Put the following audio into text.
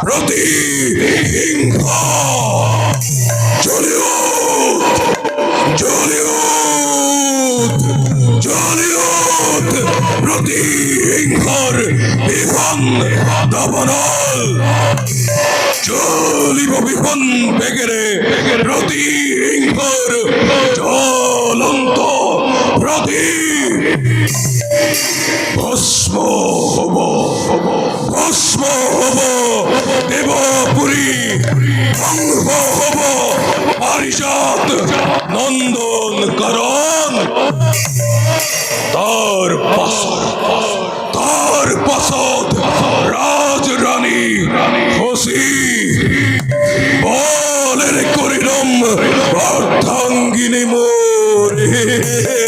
প্রতিহিংস জলিউত প্রতিহিংসার বিমান দাবানল চলিব বিমান বেগেরে প্রতিহিংসার জ্বলন্ত প্রদীপ ভস্ম হব দেবপুরী ভঙ্গ হব পারিষদ নন্দন করণ তার পাশদ রাজরানী হসি বলের করিলাম অর্ধাঙ্গিনী মোরে।